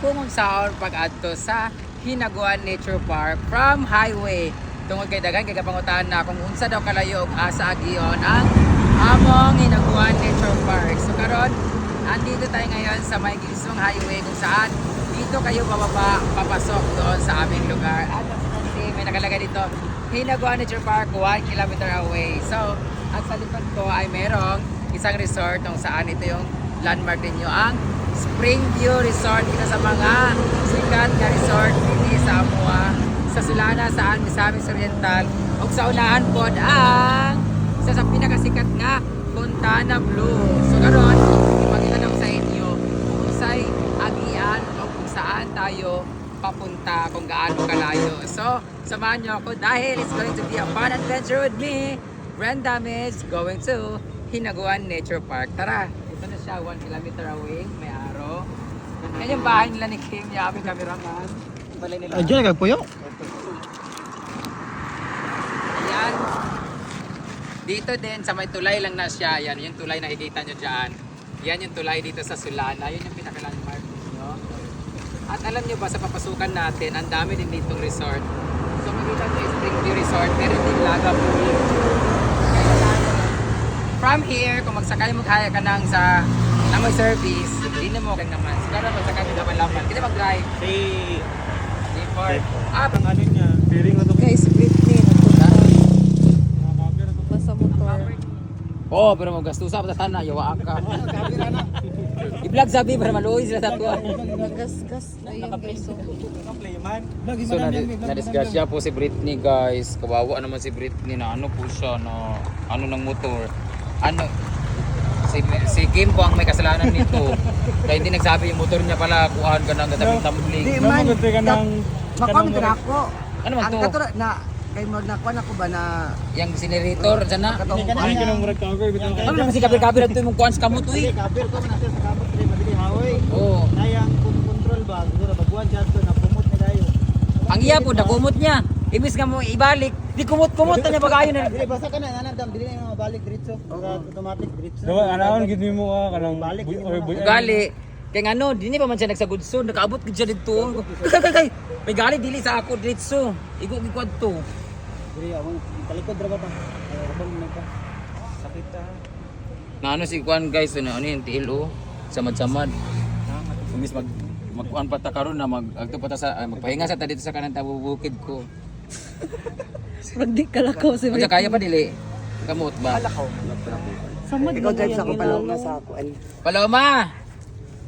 kung saan pag-adto sa Hinaguan Nature Park from highway. Tungod kay dagan kay kapangutan na kung unsa daw kalayo og asa agion ang among Hinaguan Nature Park. So karon andito tayo ngayon sa may Gilisong Highway kung saan dito kayo bababa papasok doon sa aming lugar. At may nakalagay dito Hinaguan Nature Park 1 kilometer away. So at sa likod ko ay merong isang resort kung saan ito yung landmark ninyo ang Springview Resort, isa sa mga sikat na resort dito sa Amua, sa Sulana, sa Misamis Oriental. O sa unahan po ang isa sa pinakasikat nga Fontana Blue. So karon ipakita ko sa inyo kung sa'y agian o kung saan tayo papunta, kung gaano kalayo. So samahan nyo ako dahil it's going to be a fun adventure with me, Brenda Miz, going to Hinaguan Nature Park. Tara! Ito na siya, 1 kilometer away, may araw. Yan yung bahay nila ni Kim, yung aming cameraman. Balay nila. Diyan nagpuyo. Ayan. Dito din, sa may tulay lang na siya. Yan, yung tulay na nakikita nyo dyan. Yan yung tulay dito sa Sulana. Yun yung pinaka-landmark nyo. At alam nyo ba, sa papasukan natin, ang dami din ditong resort. So makita nyo yung Springview Resort, meron din Laga Pool. From here, kung magsakay mo kaya ka nang sa may service, hindi na mo kang naman. Siguro magsakay mo naman laman. Kita mag-drive. G4. Up! Ang ano niya, bearing na to. Guys, Britney, nasa motor. Oo, pero magastusa pa sa tana, yawa ka. I-vlog sabi para maluoy sila tatwa. Gas, ayun guys. So na-disgrasya po si Britney guys. Kawawa naman si Britney na ano po siya na ano ng motor. Ano si Kim po ang may kasalanan nito. Kaya hindi nagsabi yung motor niya pala kuhaan ka ng gatambling. Di man, makamit na ako. Ano man Ang to? katulad na, kay mo na kuan ako ba na Yung generator dyan na. katong Ay, ka nang murag cover, bitaw ka. Ano naman si kabir-kabir ito yung kuhaan sa kamot eh. Kabir ko na sa kabot dili madili hawoy. Oo. Nayang control ba siguro bagwan jud to na pumot ni dayo. Ang iya po, nakumot niya. Imbis nga mo ibalik, di kumot-kumot na niya bagayo na. Dili basa ka na nanandam dili na mabalik diretso. Automatic diretso. Dawa anaon gid mo ka kanang Balik, buy gid or mo buy. Gali. Kaya ano, di pa man siya nagsagudso, nakaabot gid siya dito. Kay. May gali dili sa ako diretso. Igo-igwad to. Dili awon talikod ra ba ta? Rabon mo ka. Sakit ta. Na ano si Kwan guys, ano yung TLO, samad-samad. Kumis magkuan pa ta karon na agto pa ta sa magpahinga sa ta dito sa kanang tabubukid ko. Hindi kalakaw si Unsa kaya pa dili? Kamot ba? Samad ikaw drive sa ako paloma sa ako. Paloma.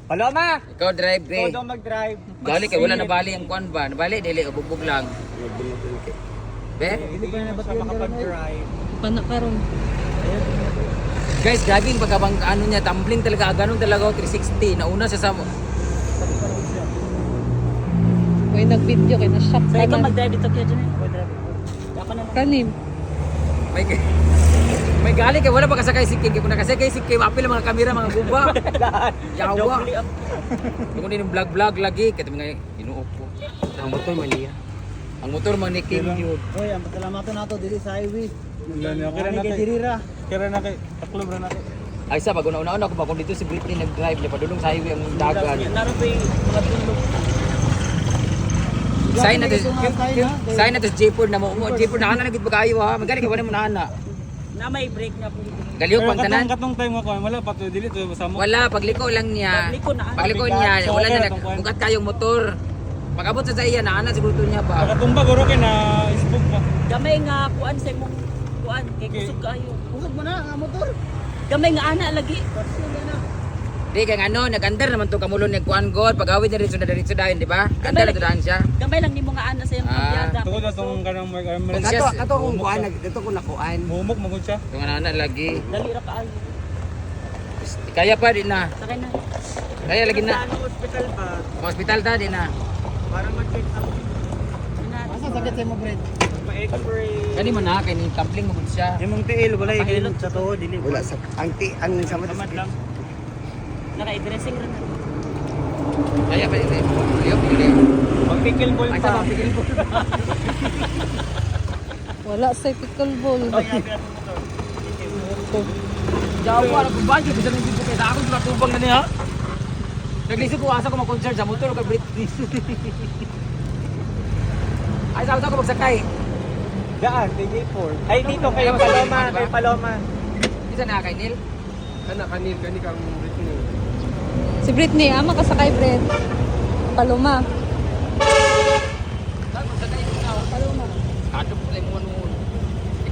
Paloma. Ikaw drive be. Ikaw daw mag-drive. Gali kay wala nabali ang Kwan ba? Nabali dili ubugbog lang. Be? Hindi ko na makapag-drive. Panakaron. Guys, driving pagkabang ano niya, tumbling talaga, ganun talaga 360. Nauna siya sa May nag-video kay na-shock Sa ikaw naman. mag-drive dito kaya dyan. Mag-drive. Ako na. Kanim. may gali kay wala pa kasakay si King. Kung nakasakay si King, apil ang mga kamera, mga guba. Yawa. Kung din yung vlog lagi, kaya mga inuok po. Ang motor maliya. Ang motor man ni King yun. Oy, ang pasalamatan nato dili sa highway. Kira Kaya na kay kay. dirira. Kira na kay. Taklob ra na kay. Ay sa pag una-una ko ba kung dito si Britney nag-drive niya padulong sa highway ang dagat. Naroon pa yung mga tulog. Sign na to J4 na mo. J4 na ana nagit bagayo ha. Magani ka wala mo na ana. Na may break na po. Galiyok pang tanan. Katong time ako wala pa to dili to sa mo. Wala, pagliko lang niya. Pagliko niya, wala na nagbugat kayong motor. Pag-abot sa iya, naana siguro to niya ba? Pagkatumba guro kay na isbog pa. Gamay nga kuan sa imong kuan kay kusog kaayo. Kusog mo na ang motor. Gamay nga ana lagi. Di kaya ano, nag-under naman to kamulon ni Kuan God. Pag-awit na diretso dayon, di ba? Under na to daan siya. Gamay lang nimo nga ana sa imong Ah. pagbiada. Tungod na tong kanang Mark Armour. Kung siya- Kato kung kuan dito ko nakuan. Humok magud siya. Yung ana lagi. Dali ra kaayo. Kaya pa din na. Sakay na. Kaya lagi na. Sa hospital ba? Hospital ta din na. Para mag-check up. Ina. Asa sakit sa mo, Fred? Pa-x-ray. Kani man na kay ni tumbling mo siya. Imong tiil wala ihilot sa tuod dili. Wala sa ang samad Samad lang. Naka-dressing ra na. Kaya pa din. Ayop dili. Mag-pickle ball Ay pa. sa pigil po. Wala sa pickleball. Jawa na kung bakit bisa nang dito kay ako sa tubang na niya. Naglisod ko asa ko mag-concert sa motor kay Britney. Ay, sa ko magsakay. Daan, DJ4. Ay, dito kay Paloma, kay Paloma. Isa na kay Neil. Anak kanil, kani kang Britney. Si Britney, ama kasakay, Brent. Paloma. Saan magsakay ikaw? Paloma. Kadto po tayo mo.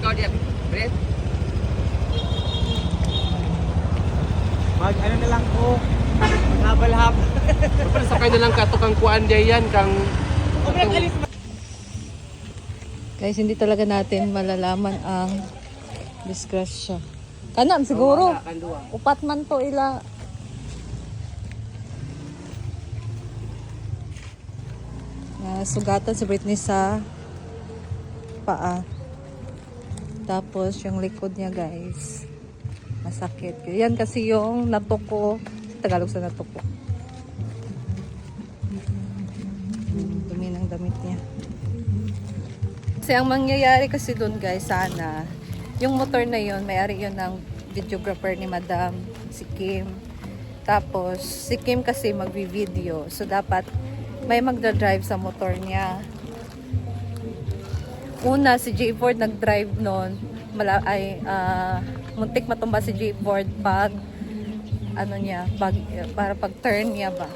Ikaw diya, Brett. Ano na lang ko. Maghabal-habal. Pero sakay na lang kato kang kuan diyan kang Guys, hindi talaga natin malalaman ang disgrasya. Kanan siguro. Upat man to ila. Sugatan si Britney sa paa. Tapos yung likod niya, guys, masakit. Yan kasi yung natuko. Tagalog sa natuko. Dumi ng damit niya. Kasi ang mangyayari kasi doon, guys, sana yung motor na yun, may-ari yun ng videographer ni Madam, si Kim. Tapos si Kim kasi magvi-video, so dapat may magdadrive sa motor niya. Una, si J. Ford nag-drive noon. Muntik matumba si J. Ford pag para pag turn niya ba.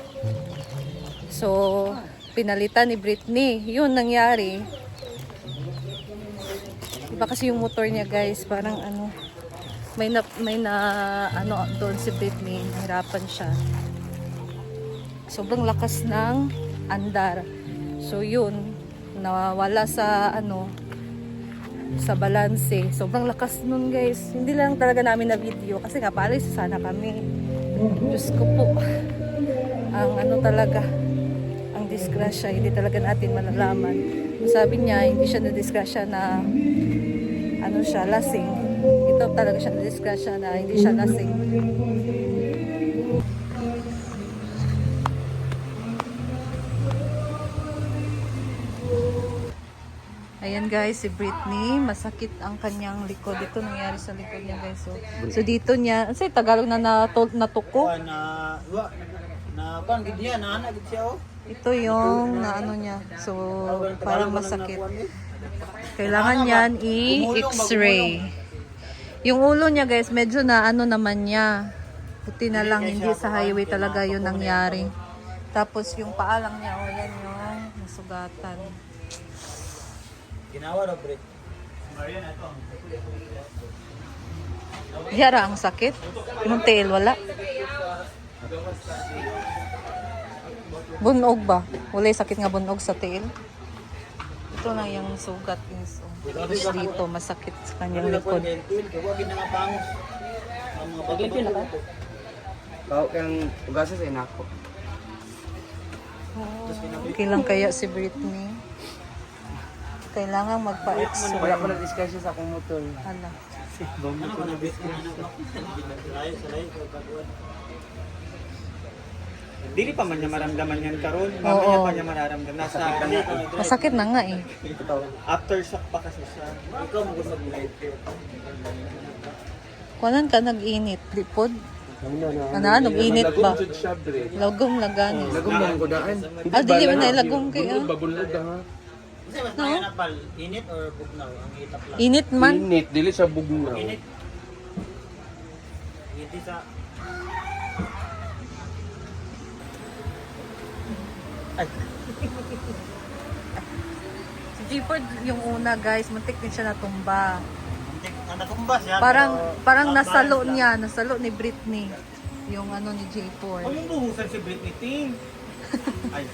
So, pinalitan ni Britney. Yun nangyari. Iba kasi yung motor niya, guys, parang may na doon si Britney, nahirapan siya. Sobrang lakas ng andar. So yun, nawawala sa sa balanse. Sobrang lakas nun, guys. Hindi lang talaga namin na video kasi nga paalis sana kami. Diyos ko po. Ang talaga, ang disgrasya, hindi talaga natin malalaman. Sabi niya, hindi siya na disgrasya na siya, lasing. Ito talaga siya na disgrasya na hindi siya lasing. Ayan, guys, si Britney, masakit ang kanyang likod. Ito nangyari sa likod niya, guys. So dito niya, sa Tagalog na natuko. Ito yung niya. So parang masakit. Kailangan yan i-x-ray. Yung ulo niya, guys, medyo na naman niya. Puti na lang, hindi sa highway talaga yun nangyari. Tapos yung paa lang niya, yan yung nasugatan. Ginawa daw, Brit. Yara ang sakit. Yung tail, wala. Bunog ba? Wala yung sakit nga bunog sa tail. Ito lang yung sugat. Tapos dito, masakit sa kanyang likod. Bao kang ugasa sa inako. Okay lang kaya si Britney. Kailangan magpa-x-ray. Wala ko na-discussion sa akong motor. Hala. Dili pa man niya maramdaman yan karon. Mamaya pa niya mararamdaman. Nasa Masakit na nga eh. aftershock pa kasi siya. Ikaw mo gusto mo light. Kunan ka nag-init. Lipod. Nag-init ba? Lagom na gani. Lagom na ko daan. Dili man na lagom kayo. babulod ha. Kasi mas mayanap pal, init or bugnaw? Ang itap lang. Init man. Init dili sa bugnaw. Init. Init sa... Si Gifford yung una, guys, muntik din siya natumba. Ang nakumbas yan. Parang nasalo ni Britney. Yung ni J4. Huwag mong buhusan si Britney Ting. Ay.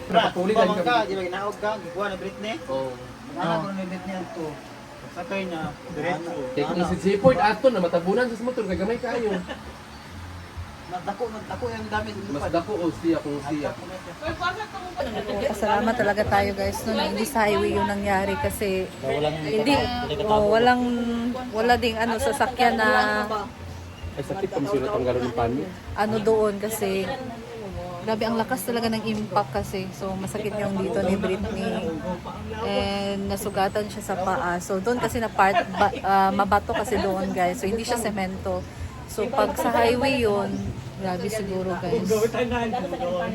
Napatuloy lang Pamang ka, di ba ginaog ka? Gikuha na Britney? Oh. Anak ko na Britney yan to. Sakay niya. Diretso. Teknik si J-Port ato na matabunan sa motor kay gamay kayo. Nagdako yung damit. Mas dako o siya kung siya. Pasalamat talaga tayo, guys, no, na hindi sa highway yung nangyari kasi wala ding sasakyan na Ay sakit kung sila tanggalon ng panyo. doon kasi grabe ang lakas talaga ng impact kasi. So masakit yung dito ni Britney. And nasugatan siya sa paa. So doon kasi na mabato kasi doon, guys. So hindi siya semento. So pag sa highway yun, grabe siguro guys.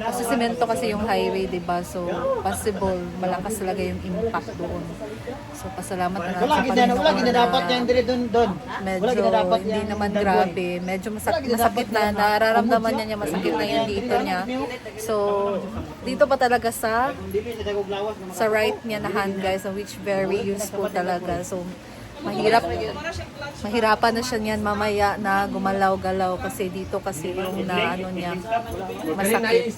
Kasi semento kasi yung highway, di ba? So possible malakas talaga yung impact doon. So pasalamat na lang sa Panginoon dapat na yan dire doon. medyo hindi naman grabe. Medyo masakit na, nararamdaman niya masakit na yung dito niya. So dito pa talaga sa right niya na hand guys, which very useful talaga. So mahirapan na siya niyan mamaya na gumalaw-galaw kasi dito kasi yung na ano niya masakit.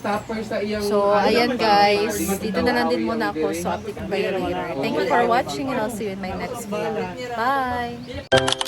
So ayan guys, dito na lang din muna ako. So update ko kayo later. Thank you for watching and I'll see you in my next video. Bye!